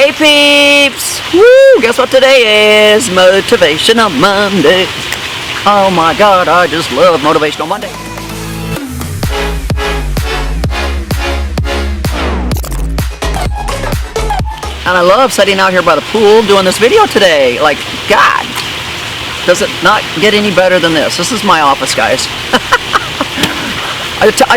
Hey peeps! Woo! Guess what today is? Motivational Monday. Oh my god, I just love Motivational Monday. And I love sitting out here by the pool doing this video today. Like, God, does it not get any better than this? This is my office, guys.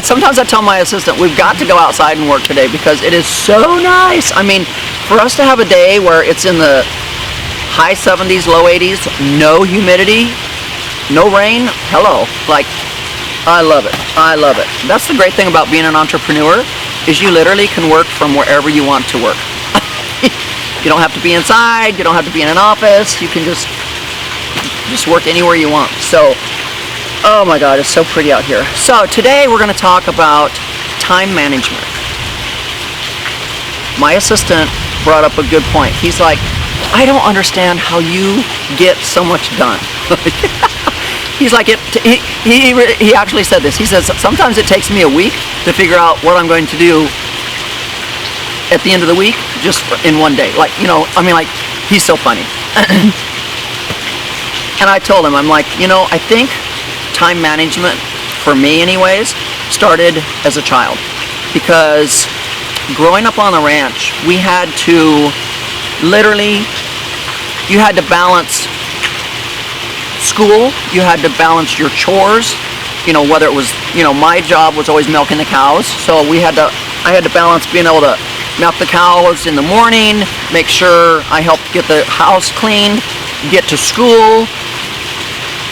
Sometimes I tell my assistant, we've got to go outside and work today because it is so nice. I mean, for us to have a day where it's in the high 70s, low 80s, no humidity, no rain, hello. Like, I love it. I love it. That's the great thing about being an entrepreneur, is you literally can work from wherever you want to work. You don't have to be inside, you don't have to be in an office, you can just work anywhere you want. So, oh my god, it's so pretty out here. So today we're going to talk about time management. My assistant brought up a good point. He's like, I don't understand how you get so much done. He's like, he actually said this. He says, sometimes it takes me a week to figure out what I'm going to do at the end of the week, just in one day. Like, you know, I mean, like, he's so funny. And I told him, I'm like, you know, I think time management, for me anyways, started as a child. Because growing up on the ranch, we had to literally, you had to balance school, you had to balance your chores, you know, whether it was, you know, my job was always milking the cows, so I had to balance being able to milk the cows in the morning, make sure I helped get the house cleaned, get to school,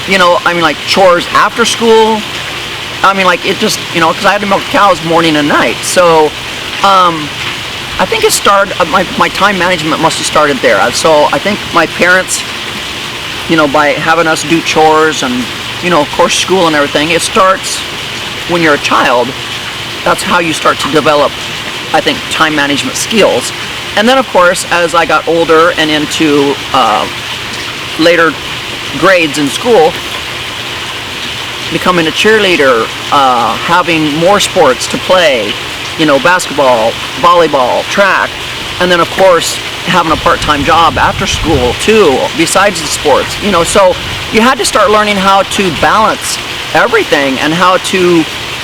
you know, I mean, like, chores after school. I mean, like, it just, you know, because I had to milk cows morning and night. So, I think it started, my time management must have started there. So, I think my parents, you know, by having us do chores and, you know, of course, school and everything, it starts when you're a child. That's how you start to develop, I think, time management skills. And then, of course, as I got older and into later grades in school, becoming a cheerleader, having more sports to play, you know, basketball, volleyball, track, and then of course having a part-time job after school too, besides the sports, you know. So you had to start learning how to balance everything and how to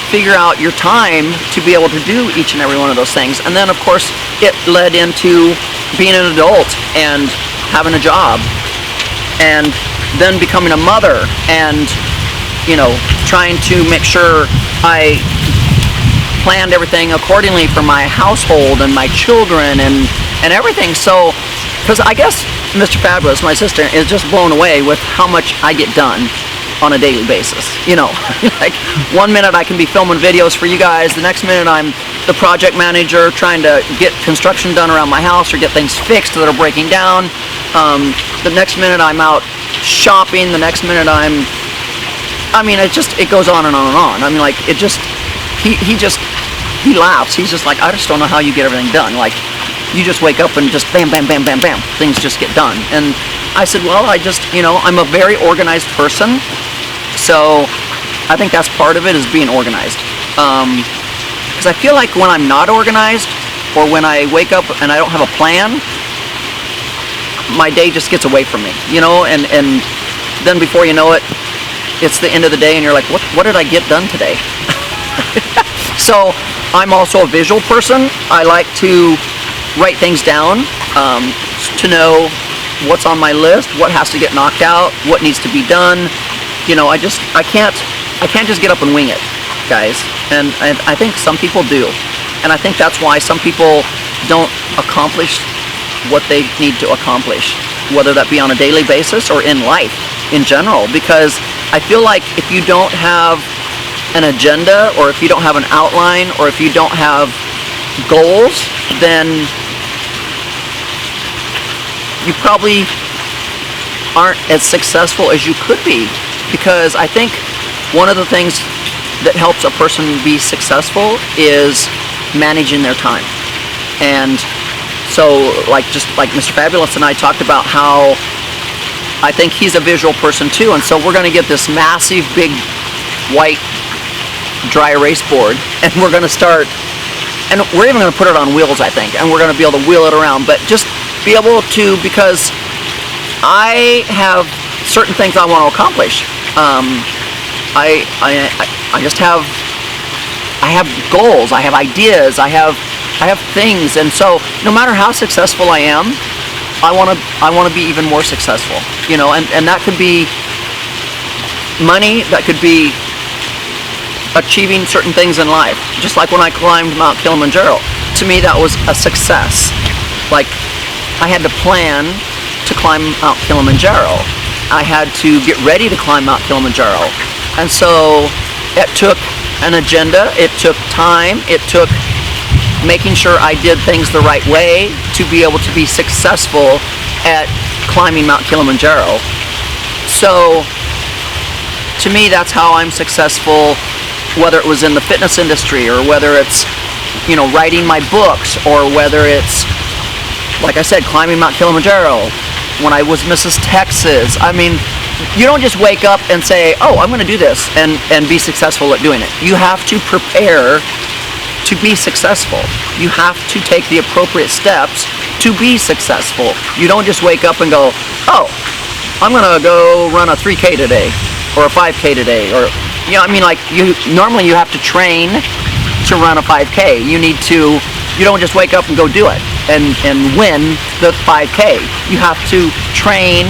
figure out your time to be able to do each and every one of those things. And then of course it led into being an adult and having a job, and then becoming a mother, and, you know, trying to make sure I planned everything accordingly for my household and my children and everything. So, because I guess Mr. Fabulous, my sister, is just blown away with how much I get done on a daily basis. You know, like, one minute I can be filming videos for you guys, the next minute I'm the project manager trying to get construction done around my house or get things fixed that are breaking down. The next minute I'm out shopping, the next minute I mean, it goes on and on and on. I mean, like, it just, he laughs. He's just like, I just don't know how you get everything done. Like, you just wake up and just bam, bam, bam, bam, bam, things just get done. And I said, well, I just, you know, I'm a very organized person, so I think that's part of it, is being organized. Because I feel like when I'm not organized, or when I wake up and I don't have a plan, my day just gets away from me, you know, and then before you know it, it's the end of the day and you're like, what did I get done today? So I'm also a visual person. I like to write things down, to know what's on my list, what has to get knocked out, what needs to be done. You know, I can't just get up and wing it, guys. And I think some people do. And I think that's why some people don't accomplish what they need to accomplish, whether that be on a daily basis or in life in general. Because I feel like if you don't have an agenda, or if you don't have an outline, or if you don't have goals, then you probably aren't as successful as you could be. Because I think one of the things that helps a person be successful is managing their time. And so, like, just like Mr. Fabulous and I talked about how I think he's a visual person too, and so we're going to get this massive, big, white, dry erase board, and we're going to start, and we're even going to put it on wheels, I think, and we're going to be able to wheel it around. But just be able to, because I have certain things I want to accomplish. I just have, I have goals, I have ideas, I have things, and so no matter how successful I am, I want to be even more successful, you know, and that could be money, that could be achieving certain things in life. Just like when I climbed Mount Kilimanjaro, to me that was a success. Like, I had to plan to climb Mount Kilimanjaro. I had to get ready to climb Mount Kilimanjaro, and so it took an agenda, it took time, it took making sure I did things the right way to be able to be successful at climbing Mount Kilimanjaro. So to me, that's how I'm successful, whether it was in the fitness industry, or whether it's, you know, writing my books, or whether it's, like I said, climbing Mount Kilimanjaro, when I was Mrs. Texas. I mean, you don't just wake up and say, oh, I'm going to do this and be successful at doing it. You have to prepare to be successful. You have to take the appropriate steps to be successful. You don't just wake up and go, oh, I'm going to go run a 3K today, or a 5K today, or, you know, I mean, like, normally you have to train to run a 5K. You don't just wake up and go do it and win the 5K. You have to train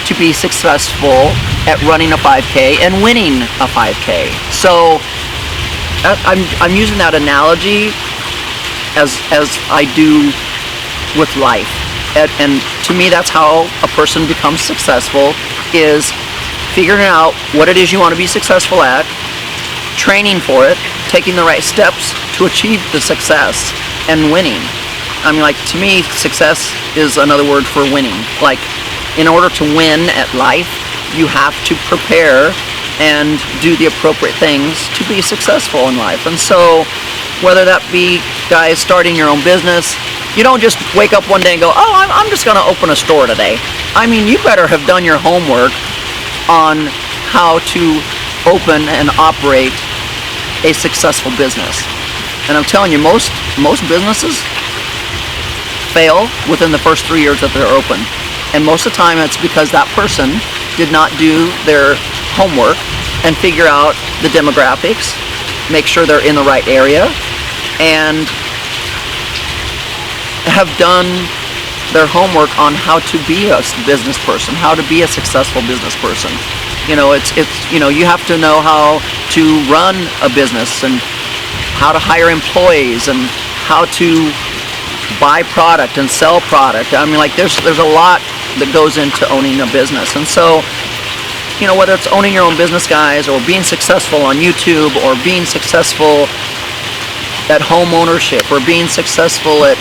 to be successful at running a 5K and winning a 5K. So I'm using that analogy as I do with life. And to me, that's how a person becomes successful, is figuring out what it is you want to be successful at, training for it, taking the right steps to achieve the success, and winning. I mean, like, to me, success is another word for winning. Like, in order to win at life, you have to prepare and do the appropriate things to be successful in life. And so, whether that be, guys, starting your own business, you don't just wake up one day and go, oh, I'm just going to open a store today. I mean, you better have done your homework on how to open and operate a successful business. And I'm telling you, most businesses fail within the first 3 years that they're open. And most of the time it's because that person did not do their homework and figure out the demographics, make sure they're in the right area, and have done their homework on how to be a business person, how to be a successful business person. You know, it's you know, you have to know how to run a business, and how to hire employees, and how to buy product and sell product. I mean, like, there's a lot that goes into owning a business. And so, you know, whether it's owning your own business, guys, or being successful on YouTube, or being successful at home ownership, or being successful at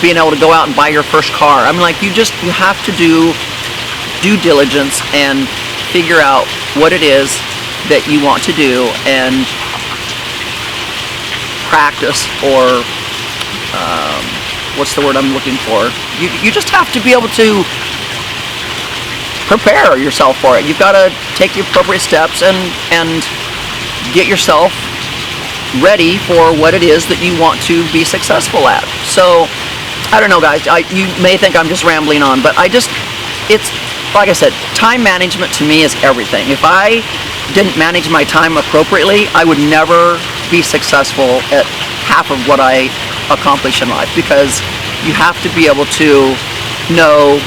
being able to go out and buy your first car. I mean, like, you have to do due diligence and figure out what it is that you want to do, and practice, or what's the word I'm looking for? You just have to be able to prepare yourself for it. You've got to take the appropriate steps and get yourself ready for what it is that you want to be successful at. So, I don't know, guys, you may think I'm just rambling on, but it's, like I said, time management to me is everything. If I didn't manage my time appropriately, I would never be successful at half of what I accomplish in life, because you have to be able to know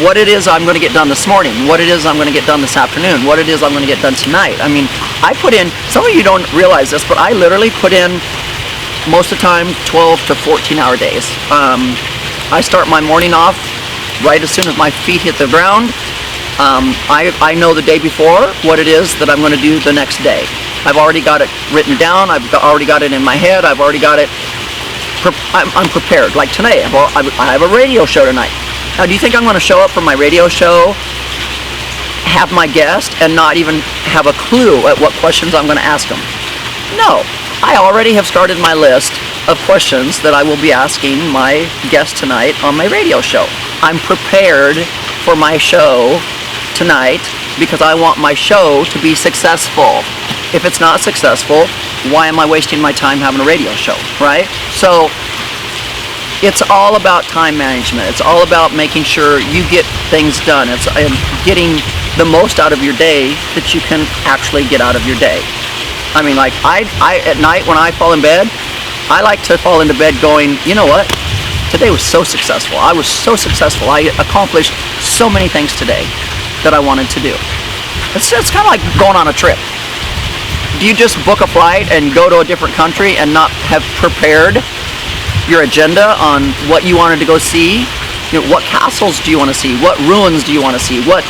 what it is I'm going to get done this morning, what it is I'm going to get done this afternoon, what it is I'm going to get done tonight. I mean, I put in, some of you don't realize this, but I literally put in, most of the time, 12 to 14 hour days. I start my morning off right as soon as my feet hit the ground. I know the day before what it is that I'm going to do the next day. I've already got it written down, already got it in my head, I've already got it, I'm prepared. Like tonight, I have a radio show tonight. Now, do you think I'm going to show up for my radio show, have my guest, and not even have a clue at what questions I'm going to ask them? No. I already have started my list of questions that I will be asking my guest tonight on my radio show. I'm prepared for my show tonight because I want my show to be successful. If it's not successful, why am I wasting my time having a radio show, right? So it's all about time management. It's all about making sure you get things done. It's getting the most out of your day that you can actually get out of your day. I mean, like I at night when I fall in bed, I like to fall into bed going, you know what? Today was so successful. I was so successful. I accomplished so many things today that I wanted to do. It's kind of like going on a trip. Do you just book a flight and go to a different country and not have prepared your agenda on what you wanted to go see? You know, what castles do you want to see? What ruins do you want to see? What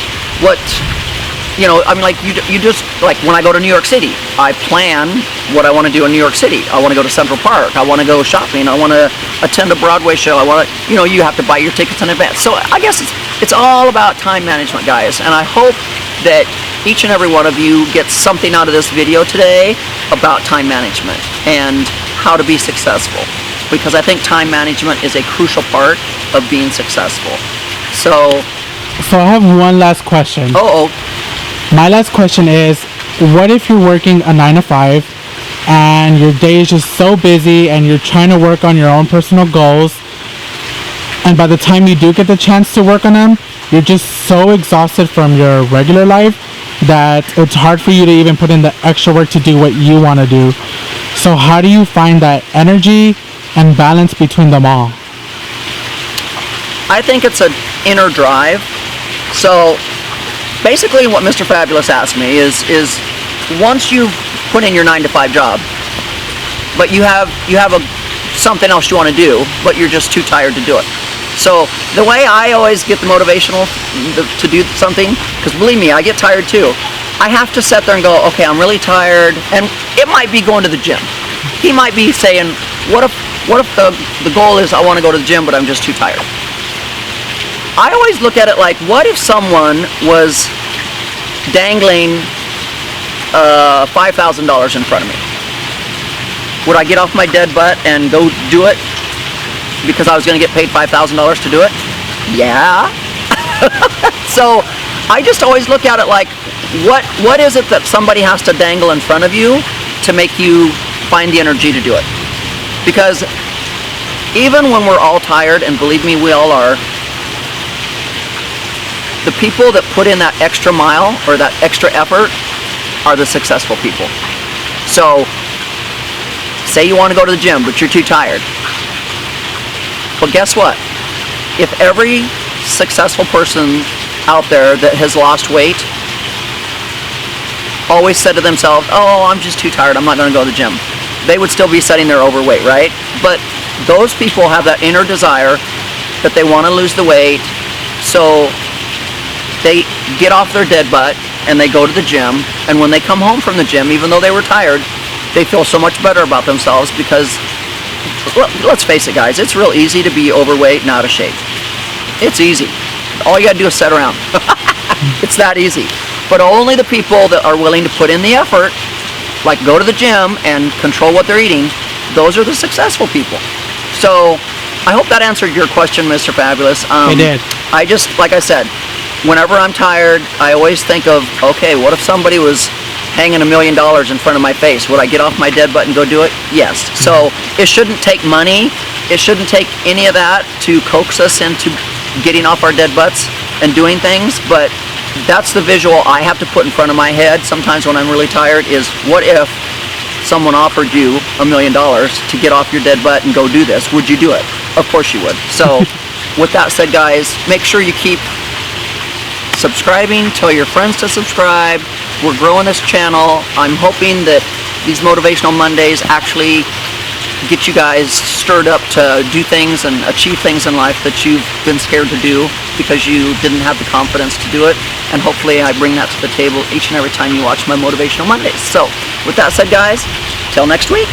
you know, I mean, like you just, like when I go to New York City, I plan what I want to do in New York City. I want to go to Central Park. I want to go shopping. I want to attend a Broadway show. I want to, you know, you have to buy your tickets in advance. So I guess it's all about time management, guys. And I hope that each and every one of you gets something out of this video today about time management and how to be successful. Because I think time management is a crucial part of being successful. So I have one last question. My last question is, what if you're working a 9 to 5 and your day is just so busy and you're trying to work on your own personal goals, and by the time you do get the chance to work on them, you're just so exhausted from your regular life that it's hard for you to even put in the extra work to do what you want to do. So how do you find that energy and balance between them all? I think it's an inner drive. So basically what Mr. Fabulous asked me is once you put in your 9 to 5 job, but you have something else you want to do, but you're just too tired to do it. So the way I always get the motivational to do something, because believe me, I get tired too, I have to sit there and go, okay, I'm really tired, and it might be going to the gym. He might be saying, what if the goal is I want to go to the gym, but I'm just too tired. I always look at it like, what if someone was dangling $5,000 in front of me? Would I get off my dead butt and go do it because I was going to get paid $5,000 to do it? Yeah. So I just always look at it like, what is it that somebody has to dangle in front of you to make you find the energy to do it? Because even when we're all tired, and believe me, we all are, the people that put in that extra mile or that extra effort are the successful people. So say you want to go to the gym, but you're too tired. Well, guess what? If every successful person out there that has lost weight always said to themselves, oh, I'm just too tired, I'm not going to go to the gym, they would still be sitting there overweight, right? But those people have that inner desire that they want to lose the weight, so they get off their dead butt and they go to the gym, and when they come home from the gym, even though they were tired, they feel so much better about themselves because, let's face it, guys, it's real easy to be overweight and out of shape. It's easy. All you gotta do is sit around. It's that easy. But only the people that are willing to put in the effort, like go to the gym and control what they're eating, those are the successful people. So I hope that answered your question, Mr. Fabulous. It did. I just, like I said, whenever I'm tired, I always think of, okay, what if somebody was hanging $1 million in front of my face? Would I get off my dead butt and go do it? Yes. So it shouldn't take money. It shouldn't take any of that to coax us into getting off our dead butts and doing things. But that's the visual I have to put in front of my head sometimes when I'm really tired is, what if someone offered you $1 million to get off your dead butt and go do this? Would you do it? Of course you would. So with that said, guys, make sure you keep subscribing, tell your friends to subscribe. We're growing this channel. I'm hoping that these Motivational Mondays actually get you guys stirred up to do things and achieve things in life that you've been scared to do because you didn't have the confidence to do it. And hopefully I bring that to the table each and every time you watch my Motivational Mondays. So with that said, guys, till next week.